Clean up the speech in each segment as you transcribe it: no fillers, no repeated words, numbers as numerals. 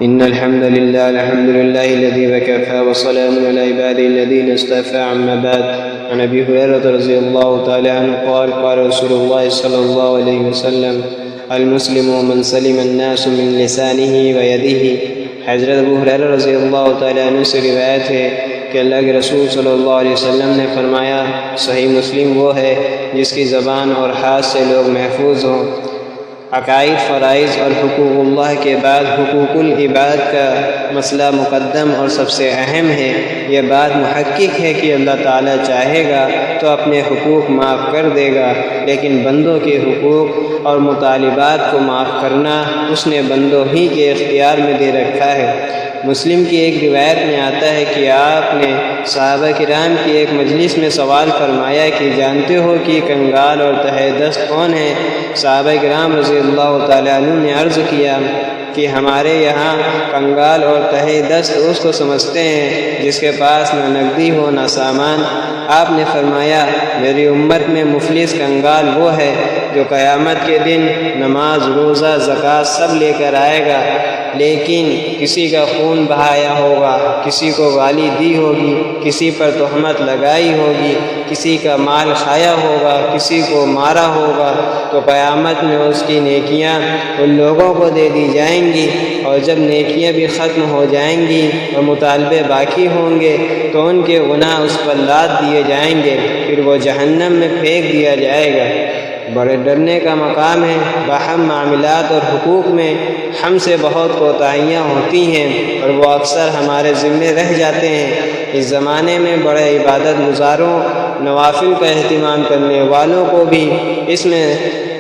إن الحمد لله الذي وكفى وسلام على عباده الذين اصطفى أما بعد عن أبي هريرة رضي الله تعالى عنه قال قال رسول الله صلى الله عليه وسلم المسلم من سلم الناس من لسانه ويده۔ حضرت ابو ہریرہ رضی اللہ تعالیٰ عنہ سے روایت ہے کہ اللہ کے رسول صلی اللہ علیہ وسلم نے فرمایا، صحیح مسلم وہ ہے جس کی زبان اور ہاتھ سے لوگ محفوظ ہوں۔ عقائد، فرائض اور حقوق اللہ کے بعد حقوق العباد کا مسئلہ مقدم اور سب سے اہم ہے۔ یہ بات محقق ہے کہ اللہ تعالیٰ چاہے گا تو اپنے حقوق معاف کر دے گا، لیکن بندوں کے حقوق اور مطالبات کو معاف کرنا اس نے بندوں ہی کے اختیار میں دے رکھا ہے۔ مسلم کی ایک روایت میں آتا ہے کہ آپ نے صحابہ کرام کی ایک مجلس میں سوال فرمایا کہ جانتے ہو کہ کنگال اور تہہ دست کون ہے؟ صحابہ کرام رضی اللہ تعالیٰ عنہ نے عرض کیا کہ ہمارے یہاں کنگال اور تہہ دست اس کو سمجھتے ہیں جس کے پاس نہ نقدی ہو نہ سامان۔ آپ نے فرمایا، میری امت میں مفلس کنگال وہ ہے جو قیامت کے دن نماز، روزہ، زکوٰۃ سب لے کر آئے گا، لیکن کسی کا خون بہایا ہوگا، کسی کو گالی دی ہوگی، کسی پر تہمت لگائی ہوگی، کسی کا مال کھایا ہوگا، کسی کو مارا ہوگا، تو قیامت میں اس کی نیکیاں ان لوگوں کو دے دی جائیں گی، اور جب نیکیاں بھی ختم ہو جائیں گی اور مطالبے باقی ہوں گے تو ان کے گناہ اس پر لاد دیے جائیں گے، پھر وہ جہنم میں پھینک دیا جائے گا۔ بڑے ڈرنے کا مقام ہے۔ باہم معاملات اور حقوق میں ہم سے بہت کوتاہیاں ہوتی ہیں اور وہ اکثر ہمارے ذمے رہ جاتے ہیں۔ اس زمانے میں بڑے عبادت گزاروں، نوافل کا اہتمام کرنے والوں کو بھی اس میں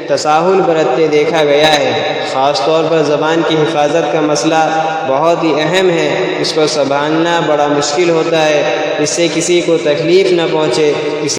تساہل برتتے دیکھا گیا ہے۔ خاص طور پر زبان کی حفاظت کا مسئلہ بہت ہی اہم ہے۔ اس کو سنبھالنا بڑا مشکل ہوتا ہے، اس سے کسی کو تکلیف نہ پہنچے۔